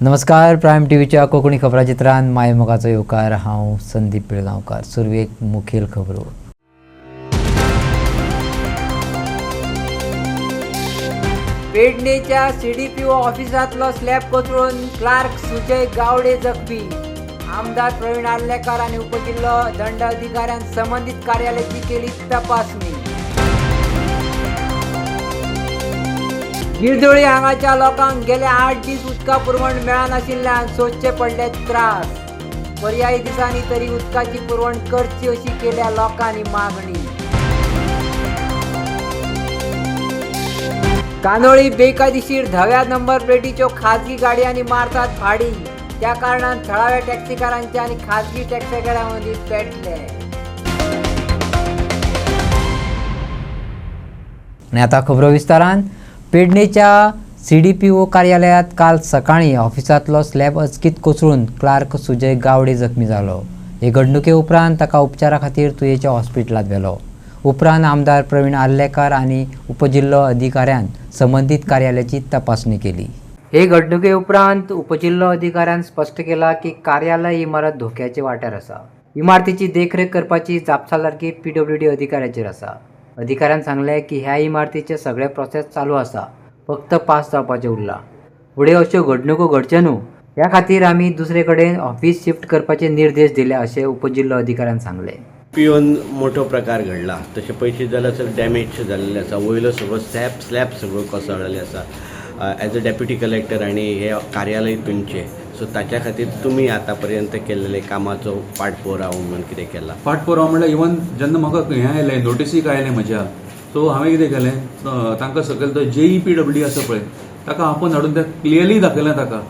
नमस्कार, प्रायम टीव्हीच्या कोकणी खबराचित्रांत मायमोगाचो येवकार. हांव संदीप पिळगांवकार. सुरवेक मुखेल खबरो. पेडणेच्या सीडीपीओ ऑफिसातलो स्लॅब कोसळून क्लार्क सुजय गावडे जखमी. आमदार प्रवीण आर्लेकर आणि उपजिल्हा दंडाधिकाऱ्यान संबंधित कार्यालयाची केली तपासणी. गिरदोळी हांगाच्या लोकांक गेले 8 दीस उदका पुरवण मेळनाशिल्ल्यान सोंसचे पडले त्रास. पर्यायी दिसांनी तरी उदकाची पुरवण करची अशी केल्या लोकांनी मागणी. कांदोळी बेकायदेशीर धव्या नंबर प्लेटीच्यो खाजगी गाडयांनी मारतात फाडी. त्या कारणान थळाव्या टॅक्सीकारांचे आणि खाजगी टॅक्सीकारांमंदी पेटले. आणि आता खबरो विस्तारान. पेडणेच्या सीडीपीओ कार्यालयात काल सकाळी ऑफिसातलो स्लॅब अचकीत कोसळून क्लार्क सुजय गावडे जखमी जालो. हे घडणुके उपरांत ताका उपचारा खातीर तुयेच्या हॉस्पिटलात व्हेलो. उपरांत आमदार प्रवीण आर्लेकर आणि उपजिल्हो अधिकाऱ्यान संबंधित कार्यालयाची तपासणी केली. हे घडणुके उपरांत उपजिल्हो अधिकाऱ्यान स्पष्ट केला की कार्यालय इमारत धोक्याचे वाट्यार आसा. इमारतीची देखरेख करपाची जापसालदारकी पीडब्ल्यूडी अधिकाऱ्याचेर आसा. अधिकाऱ्यान सांगले की ह्या इमारतीचे सगळे प्रोसेस चालू आसा, फक्त पास जावपाचें उरला. फुडें अश्यो घडणुको घडच्यो न्हू ह्या खातीर आमी दुसरे कडेन ऑफिस शिफ्ट करपाचे निर्देश दिले अशें उपजिल्हो अधिकाऱ्यान सांगले. पिवन मोठो प्रकार घडला. तसे पयशे जाल्यार सर डॅमेज जाल्ले आसा. वयलो सगळो स्लॅब सगळो कोसळ्ळेले आसा. एज अ डेप्युटी कलेक्टर आणि हे कार्यालय तुमचे, सो ताच्या खातीर तुमी आतां पर्यंत केल्ले कामाचो पाठपुरावो म्हणून कितें केला? पाठपुरावो म्हणल्यार इवन जेन्ना म्हाका हें आयलें नोटिसीक आयलें म्हज्या, सो हांवें कितें केलें, तांकां सकयल तो JEPW आसा पळय ताका आपोवन हाडून तें क्लियरली दाखयलें. ताका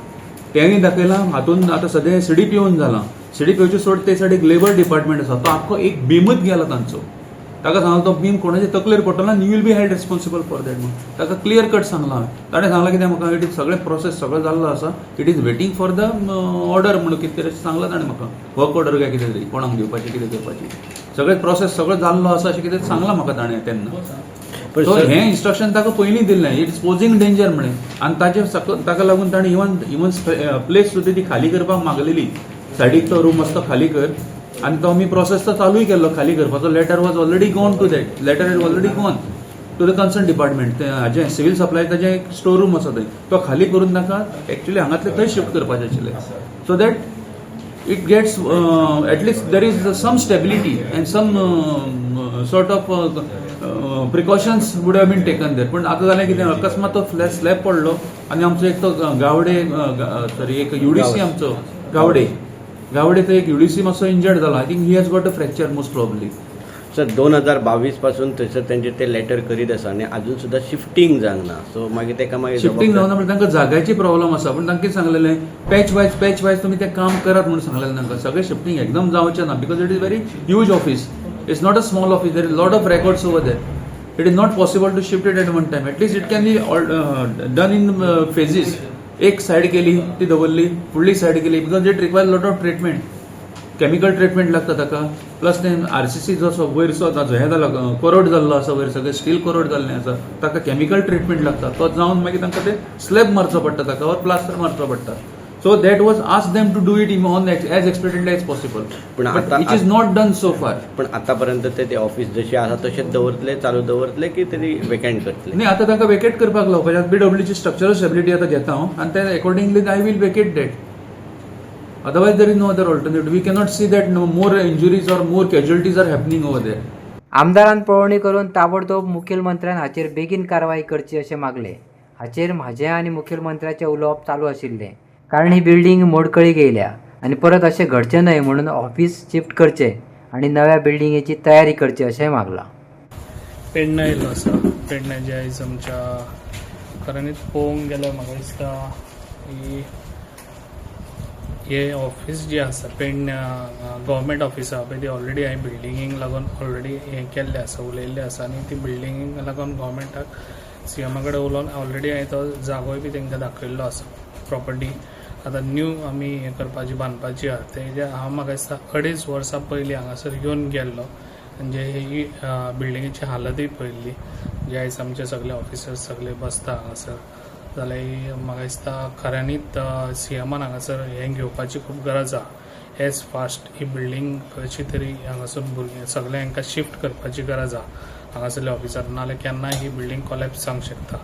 तेंय दाखयलां. हातून आतां सद्या सीडीपीओन जालां. सीडीपीओचे सोड ते सायडीक लेबर डिपार्टमेंट आसा, तो आख्खो एक बीमच गेला तांचो. ताका सांगलो तो बीम कोणाच्या तकलेर पडटलो आनी you will be held responsible for that म्हणून ताका क्लियर कट सांगलां हांवें. ताणें सांगलां कितें म्हाका इट इज सगळे प्रोसेस सगळो जाल्लो आसा, it is waiting for the order म्हणून कितें तरी सांगलां ताणें म्हाका. वर्क ऑर्डर काय कितें तरी कोणाक दिवपाची कितें करपाची सगळे प्रोसेस सगळो जाल्लो आसा अशें कितें सांगलां म्हाका ताणें तेन्ना. सो हें इन्स्ट्रक्शन ताका पयलीं दिल्लें, इट इज पोजिंग डेंजर म्हणून. आनी ताका लागून ताणें इवन प्लेस सुद्दां ती खाली करपाक मागलेली. सायडीक तो रूम आसता खाली कर, आणि तो आम्ही प्रोसेस तो चालूय केल्लो खाली करपाचो. Letter was already gone to that. Letter is already gone to the concern department. हाजें सिव्हिल सप्लाय ताजें एक स्टोर रूम आसा थंय, तो खाली करून ताका एक्चुअली हांगातले थंय शिफ्ट करपाचें आशिल्लें. So that it gets at least there is some stability and some sort of precautions would have been taken there. पण आतां जालें कितें, अकस्मात तो स्लॅब पडलो आनी आमचो एक तो गावडे सॉरी एक UDC आमचो गावडे तो एक UDC मातसो इंजर्ड जाला. I think he has got a fracture most probably. Sir 2022 पासून थंयसर तेंचे ते लेटर करीत आसा आनी अजून सुद्दां शिफ्टिंग जावंक ना. सो मागीर तेका मागीर शिफ्टिंग जावना म्हणजे तांकां जाग्याची प्रॉब्लम आसा. पण तांकां कितें सांगलेलें, पॅच वायज तुमी तें काम करात म्हणून सांगलेलें तांकां. सगळें शिफ्टिंग एकदम जावचें ना, because it is very huge office. It's not a small office. There is lot of records over there. It is not possible to shift it at one time. At least it can be done in phases. एक side केली ती दवरली, फुडली side केली, because it requires lot of treatment. Chemical treatment लागता ताका. Plus ते RCC जो असो वयरचो हें जालो कोरोड जाल्लो आसा, वयर सगळें स्टील कोरोड जाल्लें आसा, ताका केमिकल ट्रिटमेंट लागता. तो जावन मागीर तांकां ते स्लॅब मारचो पडटा ताका, और प्लास्टर मारचो पडटा. So that was ask them to do it on as expectedly as possible. पण it is not done so far. पण आतापर्यंत ते ऑफिस जशें आसा तशेंच दवरतले, चालू दवरतले की तरी वेकेंट करतले? नाही, आता तांकां वेकेट करपाक लावपाचें. PWDची स्ट्रक्चरल स्टेबिलिटी आतां घेता हांव, आनी ते accordingly I will vacate that. Otherwise, there is no other alternative. We cannot see that no more injuries or more casualties are happening over there. आमदारान पळोवणी करून ताबडतोब मुखेलमंत्र्यान हाचेर बेगीन कारवाई करची अशें मागले. हाचेर म्हाजें आनी मुखेलमंत्र्याचें उलोवप चालू आशिल्लें, कारण ही बिल्डींग मोडकळीक येयल्या आनी परत अशें घडचें न्हय म्हणून ऑफिस शिफ्ट करचें आनी नव्या बिल्डिंगेची तयारी करची अशें मागलां. पेडणा येयल्लो आसा. पेडण्याचे आयज आमच्या खऱ्यांनीच पळोवंक गेल्यार म्हाका दिसता की हे ऑफिस जे आसा पेडण्या गव्हर्मेंट ऑफिस आहा पळय ती ऑलरेडी हांवें बिल्डिंगेक लागून ऑलरेडी हें केल्लें आसा, उलयल्लें आसा. आनी ती बिल्डिंगेक लागून गव्हर्मेंटाक CM कडेन उलोवन ऑलरेडी हांवें तो जागोय बी तांकां दाखयल्लो आसा. प्रॉपर्टी आतां न्यू आमी हें करपाची बांदपाची आहा. तेजे हांव म्हाका दिसता 2.5 वर्सां पयलीं हांगासर येवन गेल्लो आनी जे ही बिल्डिंगेची हालतूय पळयल्ली, जे आयज आमचे सगळे ऑफिसर्स सगळे बसता हांगासर जाल्यार म्हाका दिसता खऱ्यांनीच CMान हांगासर हें घेवपाची खूब गरज आसा. एज फास्ट ही बिल्डींग कशी तरी हांगासून भुरगीं सगळे हांकां शिफ्ट करपाची गरज आसा हांगासरल्या ऑफिसार, नाल्यार केन्नाय ही बिल्डींग कोलॅप्स जावंक शकता.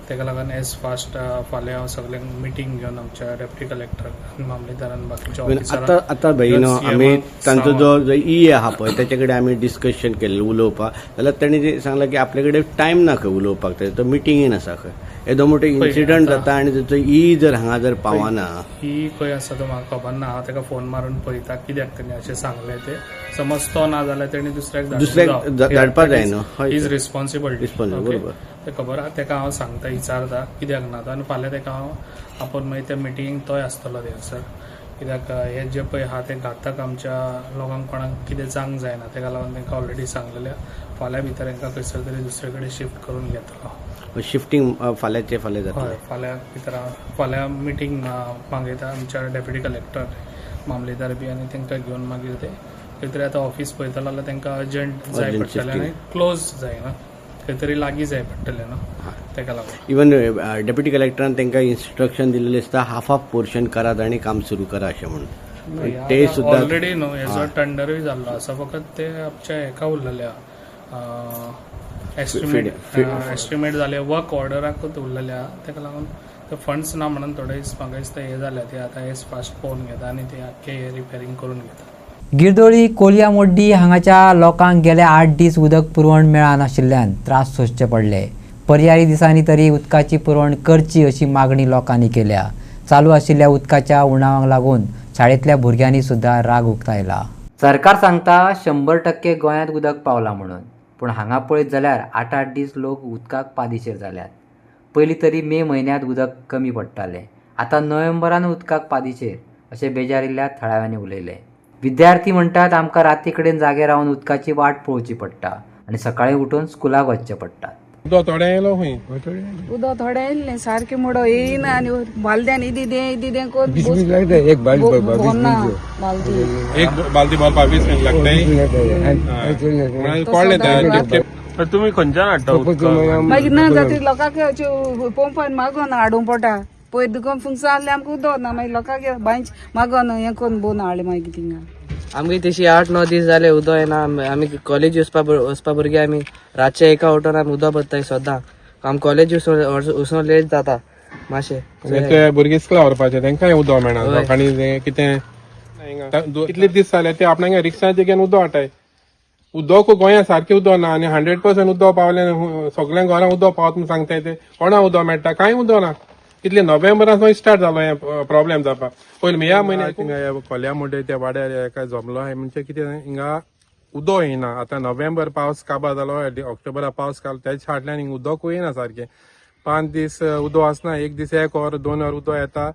तेका लागून एज फास्ट फाल्यां हांव सगळ्यांक मिटींग घेवन आमच्या डेप्युटी कलेक्टर आनी मामलेदारान बाकीच्या आता आता भयनो आमी तांचो जो ई आहा पळय त्याचे कडेन आमी डिस्कशन केल्लें उलोवपाक, जाल्यार तांणी सांगलां की आपले कडेन टायम ना खंय उलोवपाक, तो मिटिंगेन आसा खंय. येदो मोठो इन्सिडंट जाता आनी ताचो ई जर हांगा जर पावना. ही खंय आसा तो म्हाका खबर ना. हांव ताका फोन मारून पळयता कित्याक ताणें अशें सांगलें ते. समज तो ना जाल्यार ताणें दुसऱ्याक धाडपाक जाय न्हू. Is responsibility. बरोबर. ते खबर आहा, ताका हांव सांगता, विचारता कित्याक ना तो, आनी फाल्यां ताका हांव आपोवन मागीर त्या मिटिंगेक तोय आसतलो थंयसर. कित्याक हे जे पळय आहा ते घातक आमच्या लोकांक कोणाक कितें जावंक जायना, ताका लागून तांकां ऑलरेडी सांगलेलें फाल्यां भितर तांकां खंयसर तरी दुसरे कडेन शिफ्ट करून घेतलो. शिफ्टिंग फाल्यांचे फाल्यां जाता. हय, फाल्यां भितर फाल्यां मिटींग मागयता आमच्या डेप्युटी कलेक्टर मामलेदार बी, आनी तांकां घेवन मागीर ते खंय तरी आतां ऑफीस पळयतलो जाल्यार तांकां अर्जंट जाय पडटलें आनी क्लोज जायना, खंय तरी लागीं जाय पडटलें न्हू, ताका लागून. इवन डेप्युटी कलेक्टरान तांकां इन्स्ट्रक्शन दिल्लें आसता हाफ पॉर्शन करात आनी काम सुरू करा अशें म्हणून. ते सुद्दां ऑलरेडी न्हू हेजो टेंडरूय जाल्लो आसा, फकत ते आमच्या हेका उरलेले एस्टिमेट जाले, वर्क ऑर्डराकूच उरलेले आहा. ताका लागून ते फंड्स ना म्हणून थोडे म्हाका दिसता हे जाल्या ते आतां हेच फास्ट पळोवन घेता आनी ते आख्खे रिपेरिंग करून घेता. गिरदोळी कोलया मोड्डी हांगाच्या लोकांक गेले 8 दीस उदक पुरवण मेळनाशिल्ल्यान त्रास सोंसचे पडले. पर्यायी दिसांनी तरी उदकाची पुरवण करची अशी मागणी लोकांनी केल्या. चालू आशिल्ल्या उदकाच्या उणावाक लागून शाळेंतल्या भुरग्यांनी सुद्धा राग उक्तायला. सरकार सांगता 100% गोंयांत उदक पावला म्हणून, पूण हांगा पळयत जाल्यार 8-8 दीस लोक उदकाक पादेशीर जाल्यात. पयलीं तरी मे म्हयन्यांत उदक कमी पडटालें, आतां नोव्हेंबरान उदकाक पादेशीर अशें बेजारिल्ल्या थळाव्यांनी उलयले. विद्यार्थी म्हणटात आमकां राती कडेन जागे रावन उदकाची वाट पळोवची पडटा आनी सकाळीं उठून स्कुलाक वचचें पडटा. उदक थोडें येयलो खंय उदक थोडें येयल्लें सारकें म्हणो येयना आनी बालद्यान इदी दे करून एक बाल्दी भरपा 20 मिनट लागता. तुमी खंयच्यान हाडटा? मागीर ना जाता लोकांक पंपान मागोन हाडूंक पडटा. पयर दुकान फुंगसा आहलें आमकां उदक ना, मागीर लोकांक बांयच मागोन हें करून बोन हाडलें मागीर थिंगा. आमगे तशी 8-9 दीस जाले उदक येना. आमी कॉलेज वचपा भुरगे आमी रातचे एका उठोन आमी उदक भरताय सद्दां. आम कॉलेज वचून लेट जाता मातशें. भुरगे स्कुला व्हरपाचे तांकांय उदक मेळना. लोकांनी कितें कितले दीस जाले ते आपणाक रिक्षाचे घेवन उदक हाडटाय. उदक गोंयांत सारकें उदक ना आनी 100% उदक पावलें. सगळ्या घरांक उदक पावता म्हूण सांगताय ते कोणा उदक मेळटा? कांय उदक ना. कितले नोव्हेंबरान स्टार्ट जालो हें प्रॉब्लेम जावपाक. पयलीं मेया म्हयन्याक कोल्या मोडे त्या वाड्यार हेका जमलो हाय म्हणजे कितें हिंगा उदक येयना. आतां नोव्हेंबर पावस काबार जालो, ऑक्टोबरा पावस कालो, तेच्या फाटल्यान हिंगा उदक येयना सारकें. 5 दीस उदक आसना, 1 दीस 1 वर 2 वर उदक येता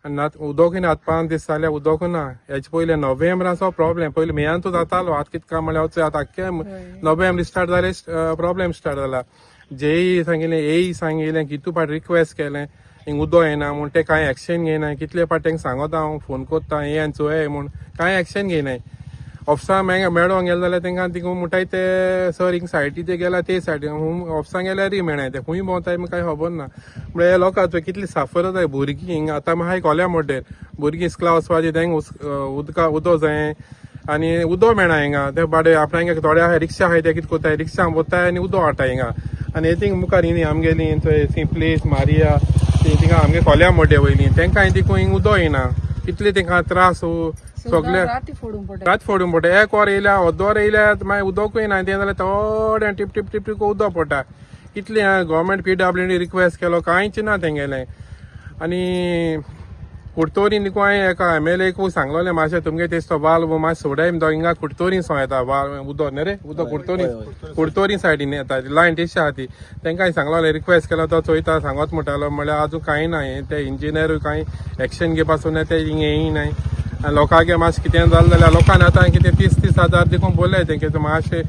आनी उदकूय ना. 5 दीस जाल्यार उदक ना. हेचे पयले नोव्हेंबराचो प्रॉब्लेम. पयलीं मेयांतूच जातालो, आतां कितें काय म्हळ्यार आतां आख्खे नोव्हेंबर स्टार्ट जाले प्रॉब्लेम स्टार्ट जाला. जेई सांगिल्लें, एई सांगिल्लें, कितू पाट रिक्वेस्ट केलें हिंग उदक येना म्हूण. ते कांय एक्शन घेयनाय. कितले पाट तांकां सांगता हांव फोन कोत्ता हे आनी चोय म्हूण, कांय एक्शन घेयनाय. ऑफिसा मेळोंक गेले जाल्यार तांकां तिका म्हणटाय ते सर हिंग सायटीचे गेला ते सायटीन ऑफिसांक गेल्यारय मेळनाय. ते खूंय भोंवताय कांय खबर ना. म्हळ्यार हे लोकांचो कितली साफर जाताय भुरगीं. हिंग आतां हाय कोल्या मोड्डेर भुरगीं स्कुला वचपाची तांकां उदक जाय आनी उदक मेळना हिंगा. ते बाडे आपणाक थोड्या रिक्षा आहाय ते कितें कोताय, रिक्षांक वताय आनी उदक हाडटाय हिंगा. आनी थिंग मुखार हिंग आमगेली थंय प्लेस मारिया थिंगा आमगे कोल्या मोड्डे वयली तांकां देखून हिंग उदक येना. कितले तांकां त्रास सगळे रात फोडूंक पडटा. 1 वर येयल्या, 2 वर येयल्यार मागीर उदकूय ना. तें जाल्यार थोडें टिप टिप टिप टिप उदक पडटा. कितले गव्हर्मेंट PWD रिक्वेस्ट केलो कांयच ना तेंगेलें. आनी कुडतोरीन देखून हांवें एका MLA सांगलोलें मातशें तुमगे तेस्तो वाल मातशें सोडाय म्हणटा. हिंगा कुडतोरीन सो येता वाल उदक न्ही रे. उदक कुडतोरीन सायडीन येता लायन तेशी आहा ती. तांकां सांगलोलें रिक्वेस्ट केलो तो चोयता सांगत म्हणटालो. म्हळ्यार आजून कांय ना. ते इंजिनियरूय कांय एक्शन घेवपासून ते हिंग येयनाय. लोकांगे मातशें कितें जालें जाल्यार लोकांनी आतां कितें 30,000 देखून बोलले तेंके मातशें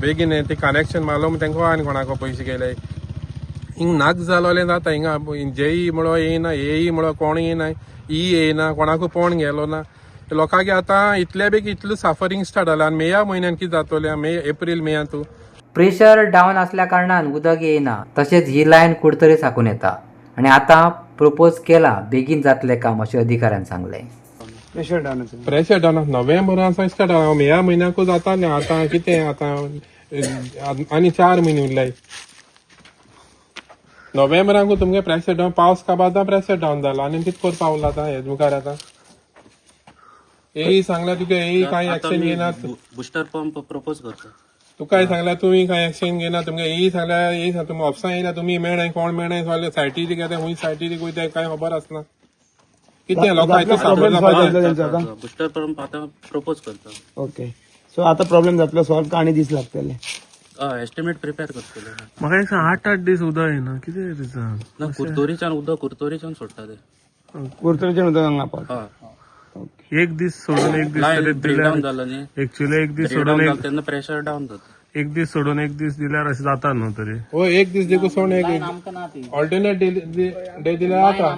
बेगीन ते कनेक्शन मारलो म्हूण तांकां आनी कोणाको पयशे गेले. हिंग नाक जालोलें जाता. हिंगा जेई म्हणो येयना, एई म्हणो कोण येयनाय, येयना, कोणाकूय पोण गेलो ना. लोकांगे आतां इतले बेगी इतलें सफरींग स्टार्ट जालां. आनी मेया म्हयन्यान कितें जातलें, एप्रील मेयांतू प्रेशर डाऊन असल्या कारणान उदक येना, तसेच ही लायन कुठतरी साकून येता आणि आता प्रपोज केला बेगीन जातले काम अशें अधिकाऱ्यान सांगले. प्रेशर डावन नोव्हेंबरान स्टार्ट ह्या म्हयन्याकूच जातालें. आतां कितें आतां आनी 4 म्हयने उरलाय. नोव्हेंबराकूच तुमगे प्रेशर डावन पावस काबार प्रेशर डावन जाला आनी कितें करपा उरला आतां हे मुखार आतां. येई सांगला तुका येई कांय एक्शन घेनात. बुस्टर पंप प्रपोज करता. तुकाय सांगला तुमी कांय एक्शन घेना. तुमगे येई सांगल्या येई तुमी ऑफिसां येयला तुमी मेळ्ळाय कोण मेळ्ळाय सगळे सायटीर घेता खूंय सायटीर वयता कांय खबर आसना. कितें लोकांचो सापड जाता. बुस्टर पंप आता प्रपोज करता. ओके सो आता प्रॉब्लेम जातलो सॉल्व आनी दीस लागतले. एस्टिमेट प्रिपेअर करतले. म्हाका एक सांग 8-8 दीस उदक येना कितें रिजन? ना कुर्तोरीच्यान उदक कुर्तोरीच्यान सोडटा ते. कुर्तरेच्यान उदक हांगा पावता. हय. एक दीस सोडून एक दीस तरी ब्रेक डाऊन जालो न्ही. एक्चुअली एक दीस ब्रेक सोडून डाऊन जालो तेन्ना प्रेशर डाऊन जाता. एक दीस सोडून एक दीस दिल्यार अशें जाता न्हू तरी. हो एक दीस देखून सोड एक ऑल्टरनेट डे दिल्यार जाता.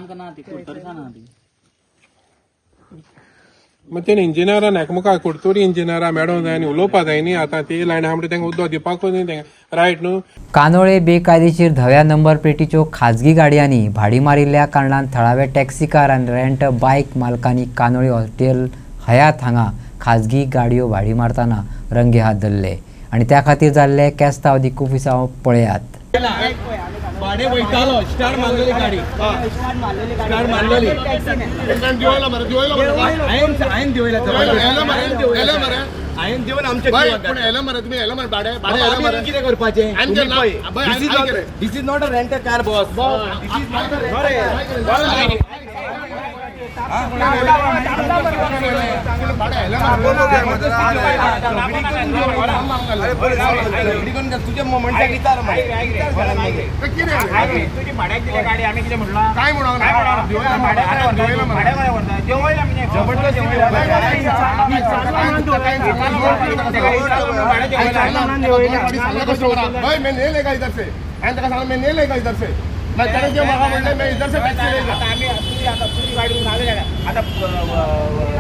मग ते इंजिनियरान एकामेका कुडतोरी इंजिनियरा मेळोंक जाय आनी उलोवपा जाय न्ही. आतां ती लायन आहा म्हणटा तेंका उदक दिवपाकूच न्ही तेंका रायट न्हू. कानोळे बेकायदेशीर धव्या नंबर प्लेटीच्यो खाजगी गाडयांनी भाडी मारिल्ल्या कारणान थळावे टॅक्सी कार आनी रेंट बायक मालकांनी कानोळे हॉटेल हयात हांगा खाजगी गाडयो भाडी मारतना रंगे हात धरले आनी त्या खातीर जाल्ले केस्तांव दिकुफिसांव पळयात. भाडे वयतालो स्टार मारलेली गाडी स्टार मारलेली हायेन दिवयला हायेन दिवन आमचे कितें करपाचें. This is not a rent car boss. This is not तुझ्या मोमेंटाक दिता काय मैं तेरे जो मगा म्हणले मैं इधर से टैक्सी लेगा. आता तुझी गाडी आले आता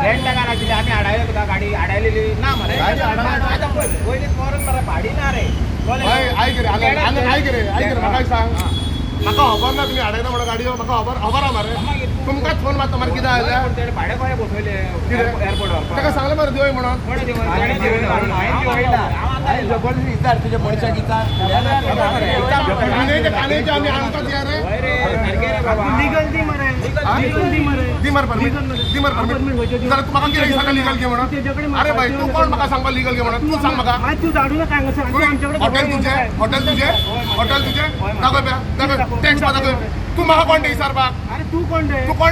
रेंट गाडी दिली आम्ही अडायला तुला गाडी अडायलेली ना मरे आता कोणी फॉरेन मरा भाडी ना रे. आई करे आई करे मगा सांग म्हाका खबर ना तुम्ही अडायला म्हणून गाडी म्हाका खबर आहा मरे. तुमकां फोन मारता मरे कितें आयल्या भाडे कोणे बसवले एअरपोर्टवर ताका सांगले मरे दिवय म्हणून. जबरदस्ती विचार तुझ्या मनशाक विचार कानेचे आम्ही आमकां दिया रे. लीगल दी मरे दी मर परमिट जर तू म्हाका कितें सांगा लीगल घे म्हणून. अरे भाई तू कोण म्हाका सांगपा लीगल घे म्हणून. तू सांग म्हाका तू धाडू नका हॉटेल तुझे दाखय टॅक्स दाखय. तू म्हाका कोण विचारपाक. तू कोण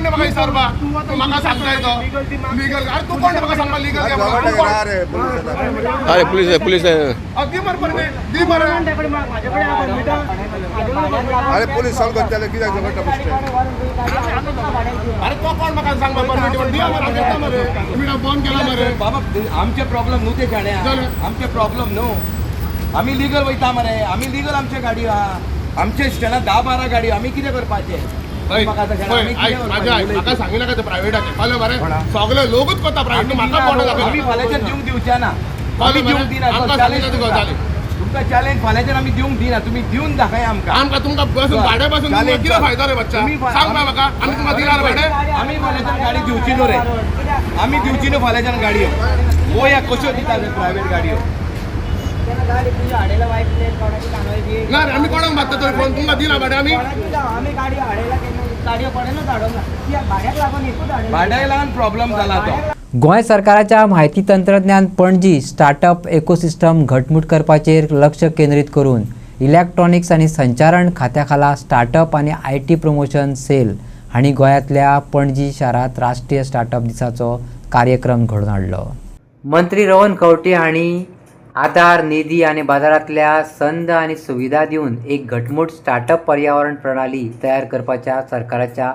म्हाका विचारपाक. तू म्हाका सांगता येतो लीगल. अरे तू कोण म्हाका सांगपा लीगल घे म्हणून. अरे पुलिस दी मर परमिट दी मर. अरे पोलीस सॉल्व करतले कित्याक अरे तो कोण म्हाका सांगपा परमिट दिया मरे देता मरे. तुम्ही फोन केला मरे. बाबा आमचे प्रॉब्लेम न्हू ते जाण्या आमचे प्रॉब्लेम न्हू. आम्ही लीगल वयता मरे. आम्ही लीगल आमचे गाडी आहा. आमचे स्टँडार 10-12 गाडी आम्ही कितें करपाचे. म्हाका सांगू नाका ते प्रायव्हेटाचे कळ्ळें मरे. सगळे लोकूच करता प्रायव्हेट. म्हाका आम्ही फाल्यांच्यान दिवंक दिवच्या ना. आम्ही दिवंक दिना. तुमकां चॅलेंज फाल्यांच्यान आमी दिवंक दिना. तुमी दिवन दाखय आमकां. तुमकां बसून भाड्या बसून कितें फायदो रे बच्चा. सांग म्हाका आमी तुमकां दिनार भाडे. आमी फाल्यांच्यान गाडी दिवची न्हू रे. आमी दिवची न्हू फाल्यांच्यान गाडयो. हो या कश्यो दिता प्रायव्हेट गाडयो. ना रे आमी कोणाक मागता तो फोन. तुमकां दिना भाडे आमी. भाड्याक लागून प्रॉब्लेम जाला तो. गोंय सरकाराच्या माहिती तंत्रज्ञान पणजी स्टार्टअप इकोसिस्टम घटमूट करपाचेर लक्ष केंद्रीत करून इलेक्ट्रॉनिक्स आनी संचारण खात्या खाला स्टार्टअप आनी IT प्रमोशन सेल हांणी गोंयांतल्या पणजी शारांत राष्ट्रीय स्टार्टअप दिसाचो कार्यक्रम घडोवन हाडलो. मंत्री रोहन खंवटे हांणी आधार निधी आनी बाजारांतल्या संद आनी सुविधा दिवन एक घटमूट स्टार्टअप पर्यावरण प्रणाली तयार करपाच्या सरकाराच्या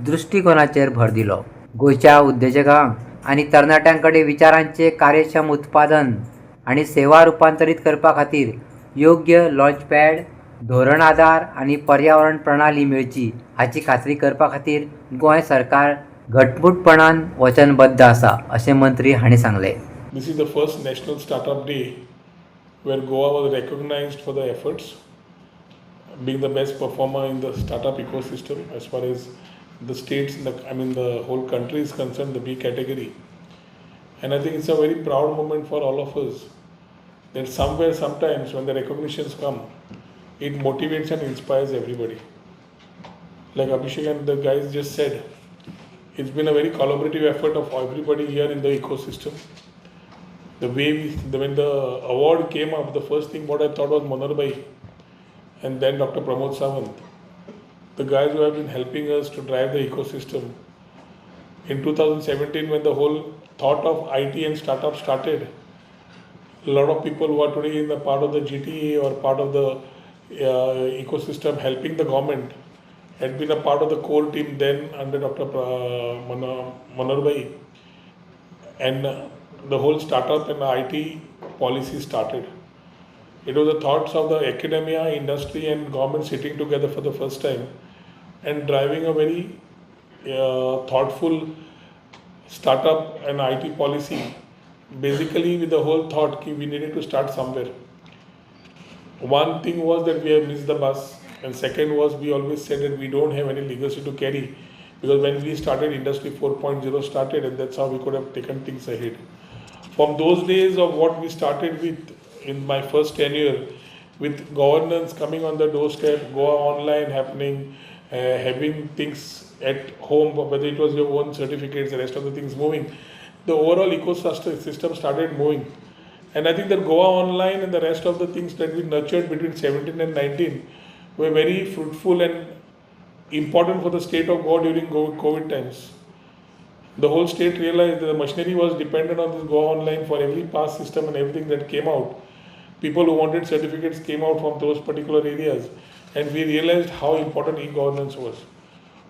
दृश्टिकोनाचेर भर दिलो. गोंयच्या उद्योजकांक आनी तरणाट्यांकडे विचारांचे कार्यक्षम उत्पादन आनी सेवा रुपांतरीत करपा खातीर योग्य लॉन्चपॅड, धोरण आधार आनी पर्यावरण प्रणाली मेळची हाची खात्री करपा खातीर गोंय सरकार घटमूटपणान वचनबद्ध आसा अशें मंत्री हांणी सांगलें. This is the first National Startup Day where Goa was recognized for the efforts, being the best performer in the startup ecosystem as far as the states, the whole country is concerned, the B category. And I think it's a very proud moment for all of us that somewhere, sometimes when the recognitions come, it motivates and inspires everybody. Like Abhishek and the guys just said, it's been a very collaborative effort of everybody here in the ecosystem. The way when the award came up, the first thing what I thought was Manar Bhai and then Dr. Pramod Sawant, the guys who have been helping us to drive the ecosystem. In 2017, when the whole thought of IT and startup started, a lot of people who are today in the part of the GTA or part of the ecosystem helping the government had been a part of the core team then under Dr. Manar Bhai, and the whole startup and IT policy started. It was the thoughts of the academia, industry and government sitting together for the first time and driving a very thoughtful startup and IT policy, basically with the whole thought that we needed to start somewhere. One thing was that we have missed the bus, and second was we always said that we don't have any legacy to carry, because when we started, Industry 4.0 started, and that's how we could have taken things ahead. From those days of what we started with in my first tenure, with governance coming on the doorstep, Goa Online happening, having things at home, whether it was your own certificates, the rest of the things moving, the overall ecosystem started moving. And I think that Goa Online and the rest of the things that we nurtured between 17 and 19 were very fruitful and important for the state of Goa during COVID times. The whole state realized that the machinery was dependent on this Goa Online for every pass system and everything that came out. People who wanted certificates came out from those particular areas, and we realized how important e-governance was.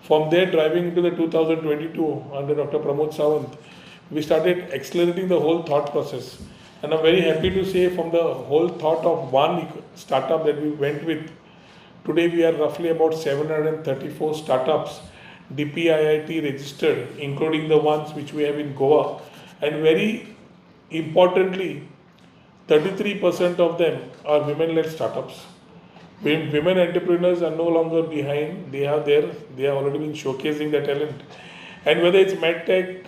From there, driving into the 2022 under Dr. Pramod Sawant, we started accelerating the whole thought process. And I'm very happy to say, from the whole thought of one startup that we went with, today we are roughly about 734 startups, DPIIT registered, including the ones which we have in Goa. And very importantly, 33% of them are women-led startups. Women entrepreneurs are no longer behind. They are there. They have already been showcasing their talent. And whether it's medtech,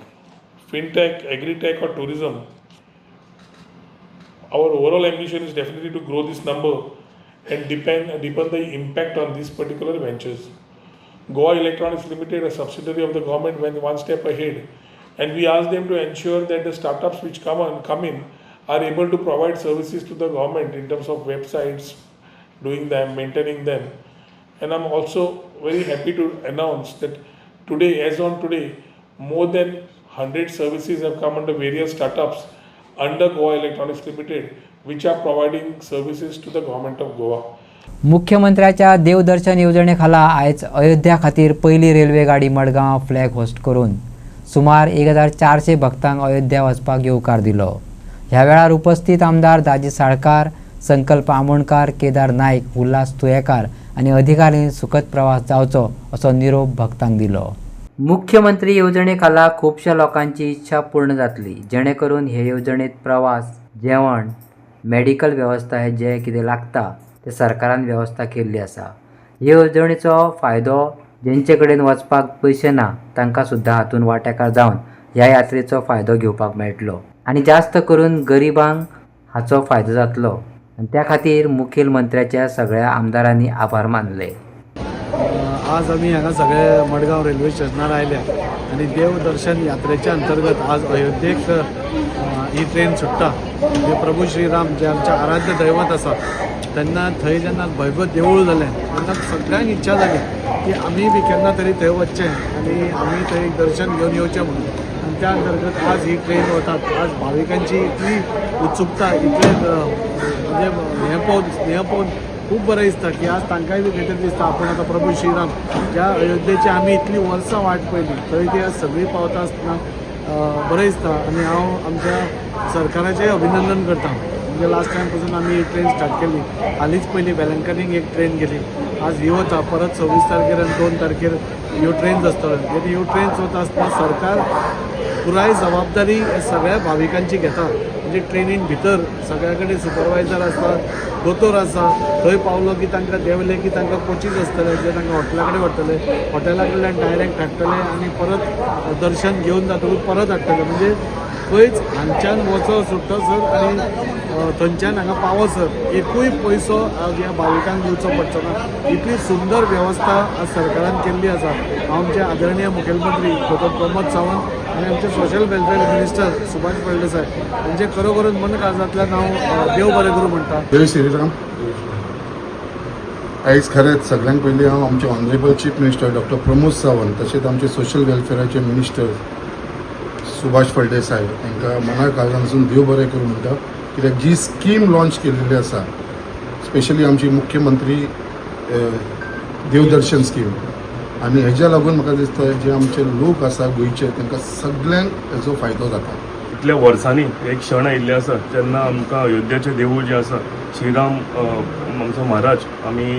fintech, agri-tech or tourism, our overall ambition is definitely to grow this number and deepen the impact on these particular ventures. Goa Electronics Limited, a subsidiary of the government, went one step ahead, and we asked them to ensure that the startups which come in are able to provide services to the government in terms of websites, doing them, maintaining them. And I'm also very happy to announce that today, as on today, more than 100 services have come under various startups under Goa Electronics Limited, which are providing services to the government of Goa. मुख्यमंत्र्याच्या देवदर्शन योजनेखाला आयज अयोध्या खातीर पहिली railway गाडी Madgaon flag host करून सुमार 1400 भक्तांक अयोध्या वचपाक येवकार दिलो. ह्या वेळार उपस्थित आमदार दाजी साळकार, संकल्प आमोणकार, केदार नाईक, उल्हास तुयेकार आणि अधिकाऱ्यांनी सुखद प्रवास जावचो असो निरोप भक्तांक दिलो. मुख्यमंत्री योजनेखाला खूपशा लोकांची इच्छा पूर्ण जातली, जेणे करून हे योजनेत प्रवास, जेवण, मेडिकल व्यवस्था हे जे कितें लागता ते सरकारान व्यवस्था केल्ली आसा. हे योजनेचो फायदो जेंचे कडेन वचपाक पयशे ना तांकां सुद्दां हातून वांटेकार जावन ह्या यात्रेचो फायदो घेवपाक मेळटलो आनी जास्त करून गरिबांक हाचो फायदो जातलो. आनी त्या खातीर मुखेलमंत्र्याच्या सगळ्या आमदारांनी आभार मानले. आज आम्ही हांगा सगळे मडगांव रेल्वे स्टेशनार आयल्या आणि देवदर्शन यात्रेच्या अंतर्गत आज अयोध्येक ही ट्रेन सुट्टा. जे प्रभू श्रीराम जे आमचे आराध्य दैवत आसा, तेन्ना थंय जेन्ना भव्य देवूळ जालें तेन्ना सगळ्यांक इच्छा जाली की आमी बी केन्ना तरी थंय वचचें आनी आमी थंय दर्शन घेवन येवचें म्हणून. आनी त्या अंतर्गत आज ही ट्रेन वतात. आज भाविकांची इतली उत्सुकता, इतले म्हणजे हें पळोवन खूप बरं दिसता की आज तांकांय बी खंय तरी दिसता आपण आता प्रभू श्रीराम ज्या अयोध्येची आमी इतली वर्सां वाट पयली थंय ती आज सगळीं पावता आसतना बरें दिसता. आनी हांव आमच्या सरकाराचेंय अभिनंदन करता. म्हणजे लास्ट टायम पासून आमी ही ट्रेन स्टार्ट केली. हालींच पयली वेलंकनीक एक ट्रेन गेली, आज ही वता. परत 26 तारखेर आनी 2 तारखेर ह्यो ट्रेन्स आसतल्यो. ह्यो ट्रेन्स वता आसतना सरकार पुराय जबाबदारी सगळ्या भाविकांची घेता. म्हणजे ट्रेनीन भितर सगळ्या कडेन सुपरवायझर आसता, दोतोर आसा, थंय पावलो की तांकां देंवले की तांकां कोचीस आसतले जे तांकां हॉटेला कडेन व्हरतले, हॉटेला कडल्यान डायरेक्ट हाडटले आनी परत दर्शन घेवन जातकूच परत हाडटले. म्हणजे खंयच हांगच्यान वचो सुट्टसर आनी थंयच्यान हांगा पावसर एकूय पयसो ह्या भाविकांक दिवचो पडचो ना. इतली सुंदर वेवस्था आज सरकारान केल्ली आसा. हांव आमचे आदरणीय मुखेलमंत्री डॉ. प्रमोद सावंत आनी आमचे social welfare minister Subhash Phaldesai हांचे खरोखरच मन काळजांतल्यान हांव देव बरें करूं म्हणटा. जय श्रीराम. आयज खरेंच सगळ्यांत पयलीं हांव आमचे ऑनरेबल चीफ मिनिस्टर डॉ. प्रमोद सावंत तशेंच आमचे सोशल वेलफेअराचे मिनिस्टर सुभाष फळदेसाय हांकां मना काळजांतसून देव बरें करूं म्हणटा. कित्याक जी स्कीम लॉन्च केल्ली आसा स्पेशली आमची मुख्यमंत्री देवदर्शन स्कीम आनी हेज्या लागून म्हाका दिसता जे आमचे लोक आसा गोंयचे तांकां सगळ्यांक हेजो फायदो जाता. इतल्या वर्सांनी एक क्षण आयिल्ले आसा जेन्ना आमकां अयोध्येचें देवूळ जें आसा श्रीराम आमचो महाराज आमी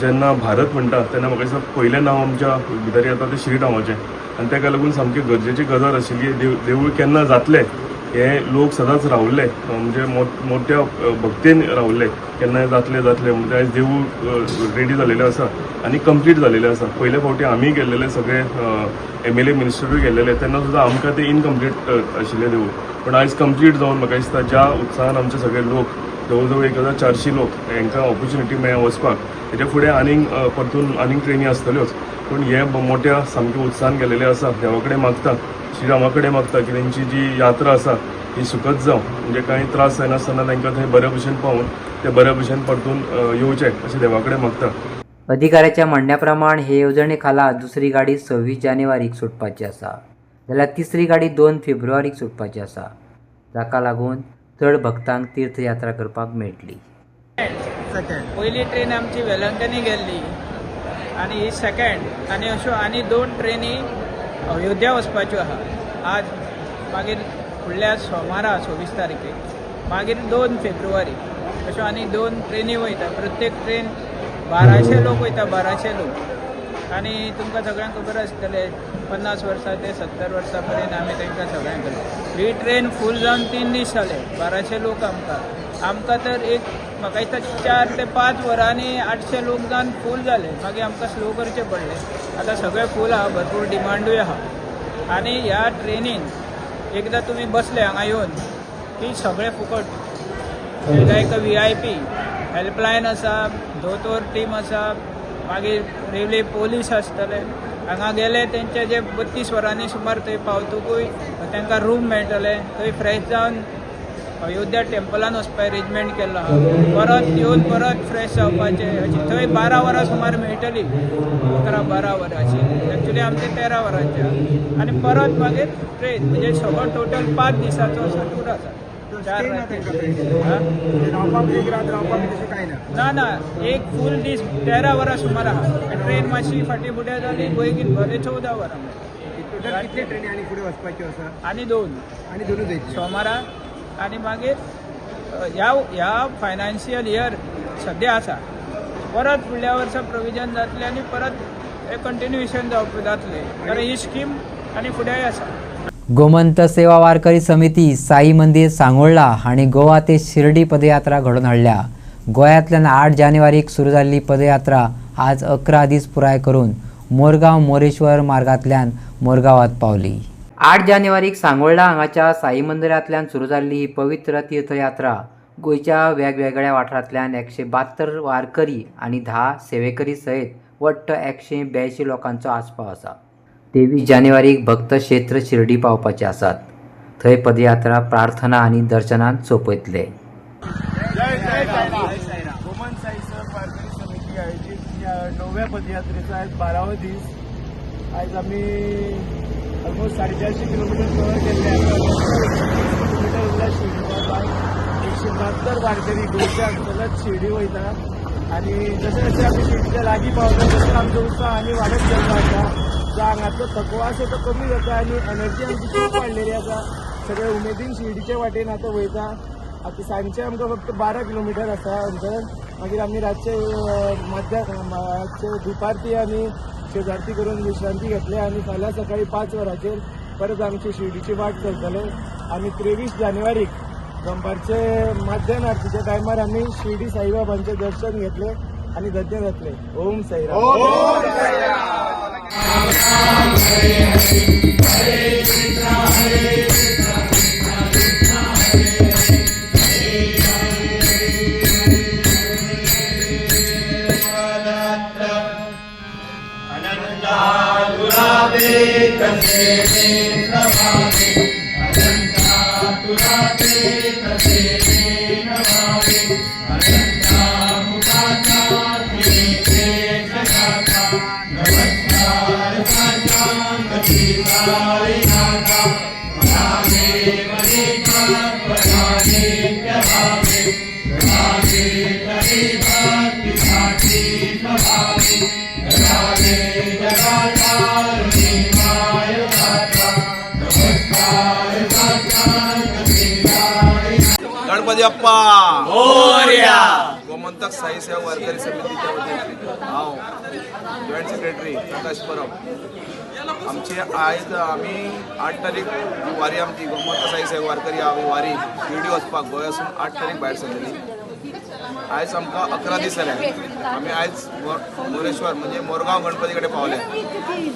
जेन्ना भारत म्हणटा तेन्ना म्हाका दिसता पयलें नांव आमच्या भितर येता तें श्रीरामाचें आनी ताका लागून सामकी गरजेची गजाल आशिल्ली. देवूळ केन्ना जातलें हे लोक सदांच रावल्ले म्हणजे मोठ्या भक्तीन रावल्ले केन्नाय जातले म्हणजे आयज देवूळ रेडी जालेलें आसा आनी कंप्लीट जालेलें आसा. पयले फावटी आमी गेल्लेले सगळे MLA मिनिस्टरूय गेल्लेले तेन्ना सुद्दां आमकां तें इनकम्प्लीट आशिल्लें देवूळ पण आयज कंप्लीट जावन म्हाका दिसता ज्या उत्साहान आमचे सगळे लोक जवळ जवळ 1400 लोक हांकां ऑपॉर्च्युनिटी मेळ्ळ्या वचपाक. हेच्या फुडें आनीक ट्रेनी आसतल्योच पूण हे मोठ्या सामके उत्साहान गेलेले आसा. देवा कडेन मागता श्रीरामा कडेन मागता की तेंची जी यात्रा आसा ही सुखद जावं म्हणजे कांय त्रास जायनासतना तांकां थंय बऱ्या भशेन पावून ते बऱ्या भशेन परतून येवचे अशें देवा कडेन मागता. अधिकाऱ्याच्या म्हणण्याप्रमाण हे येवजणे खाला दुसरी गाडी 26 जानेवारीक सुटपाची आसा जाल्यार तिसरी गाडी 2 फेब्रुवारीक सुटपाची आसा जाका लागून चड भक्तांक तीर्थयात्रा करपाक मेळटली. पहिली ट्रेन आमची वेलंकनी गेल्ली आनी ही सेकंड आनी अश्यो आनी 2 ट्रेनी अयोध्या वचपाच्यो आहा. आज मागीर फुडल्या सोमारा 26 तारखेक मागीर 2 फेब्रुवारी अश्यो आनी 2 ट्रेनी वयता. प्रत्येक ट्रेन 1200 लोक वयता 1200 लोक आनी तुमकां सगळ्यांक खबर आसतलें 50 वर्सां ते 70 वर्सां पर्यंत आमी तांकां सगळ्यांक करता. ही ट्रेन फूल जावन 3 दीस जाले 1200 लोक आमकां तर एक म्हाका दिसता 4 ते 5 वरांनी 800 लोक जावन फूल जाले. मागीर आमकां स्लो करचें पडलें. आतां सगळें फूल आहा भरपूर डिमांडूय आहा आनी ह्या ट्रेनीन एकदां तुमी बसले हांगा येवन की सगळें फुकट. लायक VIP हेल्पलायन आसा, दोतोर टीम आसा, मागीर रेल्वे पोलीस आसतले. हांगा गेले तेंचे जे 32 वरांनी सुमार थंय पावतकूय तांकां रूम मेळटले. थंय फ्रेश जावन अयोध्या टेम्पलान वचपाक अरेंजमेंट केल्लो आहा. परत येवन परत फ्रेश जावपाचें अशी थंय 12 वरां सुमार मेळटली. 11-12 वरांची एक्चुली आमचे 13 वरांचे आनी परत मागीर ट्रेन म्हणजे सगळो टोटल 5 दिसाचो असो टूर आसा. ना एक फूल दीस 13 वरां सुमार आहा. ट्रेन मातशी फाटी फुडें जाली बेगीन भले 14 वरां. कितले ट्रेनी आनी फुडें वचपाच्यो आसा? आनी 2 सोमारा आनी मागीर ह्या फायनान्शियल इयर सद्या आसा परत फुडल्या वर्सा प्रोविजन जातलें आनी परत कंटिन्युएशन जातलें कारण ही स्कीम आनी फुडेंय आसा. गोमंत सेवा वारकरी समिती साई मंदिर सांगोळा हांणी गोवा ते शिर्डी पदयात्रा घडोवन हाडल्या. गोंयांतल्यान 8 जानेवारीक सुरू जाल्ली पदयात्रा आज 11 दीस पुराय करून मोरगांव मोरेश्वर मार्गांतल्यान मोरगांवात पावली. 8 जानेवारीक सांगोळा हांगाच्या साई मंदिरांतल्यान सुरू जाल्ली ही पवित्र तीर्थयात्रा गोंयच्या वेगवेगळ्या वाठारांतल्यान 172 वारकरी आनी 10 सेवेकरी सयत वट्ट 182 लोकांचो आस्पाव आसा. 23 जानेवारीक भक्त क्षेत्र शिर्डी पावपाचे आसात. थंय पदयात्रा प्रार्थना आनी दर्शनान सोंपयतले. गोमंत साई वारकरी समिती आयोजीत या 9व्या पदयात्रेचा आज 12वा दीस. आज आम्ही ऑलमोस्ट 450 किलोमीटर कव्हर केले. किलोमीटर उरला शिर्डी पावपाक. 172 वारकरी गोंयच्या सलग शिर्डी वयता आनी जशें जशें आमी शिर्डीच्या लागीं पावता तसो आमचो उत्साह आनी वाडत गेल्लो आसा. जो हांगातलो थकवा आसा तो कमी जाता आनी एनर्जी आमची खूब वाडलेली आसा. सगळे उमेदीन शिर्डीचे वाटेन आतां वयता. आतां सांजचे आमकां फक्त 12 किलोमीटर आसा अंतर. मागीर आमी रातचे दुपारती आनी शेजारती करून विश्रांती घेतले आनी फाल्यां सकाळीं 5 वरांचेर परत आमची शिर्डीची वाट चलतले आनी 23 जानेवारीक दनपारचे मध्यान आरतीच्या टायमार आमी शिर्डी साईबाबांचे दर्शन घेतले आनी धन्य जातले. ओम साईराम. गणपती बाप्पा मोरया. गोमंतक साई सेवा वारकरी समितीच्या वतीन हांव जॉईंट सेक्रेटरी प्रकाश परब आमची आयज आमी 8 तारीख ही वारी आमची गोमंतक साई सेवा वारकरी आमी वारी शिर्डी वचपाक गोंयासून 8 तारीख भायर सरलेली. आयज आमकां 11 दीस जाले. आमी आयज मोरेश्वर म्हणजे मोरगांव गणपती कडेन पावले.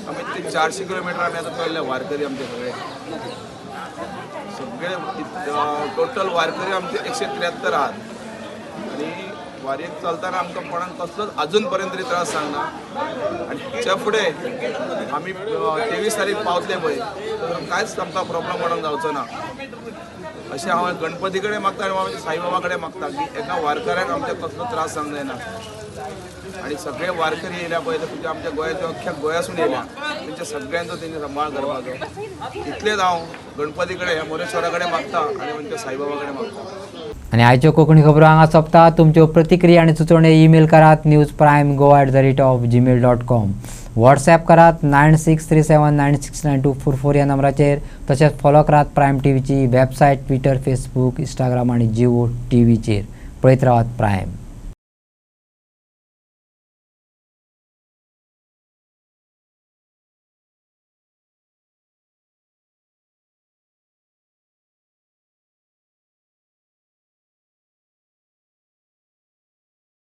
आमी 400 किलोमिटर आमी आतां चल्ले वारकरी आमचे सगळे टोटल वारकरी आमचे 173 आहात. आणि वारीक चलतना आमकां कोणाक कसलोच अजून पर्यंत तरी त्रास सांगना. आनी तेच्या फुडें आमी 23 तारीख पावतले पळय कांयच आमकां प्रॉब्लम कोणाक जावचो ना अशें हांव गणपती कडेन मागता आनी हांव साईबाबा कडेन मागता की एका वारकऱ्याक आमच्या कसलो त्रास जावंक जायना. आणि सगळे वारकरी येयल्या पळय ते आमच्या गोंयाच्या अख्ख्या गोंयासून येयल्या तेंच्या सगळ्यांचो तेंची सांबाळ करपाचो. इतलेंच हांव गणपती कडेन ह्या मोरेश्वरा कडेन मागता आनी आमच्या साईबाबा कडेन मागता. आणि आयच्यो कोंकणी खबरो हांगा सोंपता. तुमच्यो प्रतिक्रिया आनी सुचोवण्यो ईमेल करात newsprimegoa@gmail.com. व्हॉट्सॲप करात 9637969244 ह्या नंबराचेर. तशेंच फॉलो करात प्रायम टीव्हीची वेबसायट, ट्विटर, फेसबुक, इंस्टाग्राम आनी जिओ टीव्हीचेर. पळयत रावात प्रायम.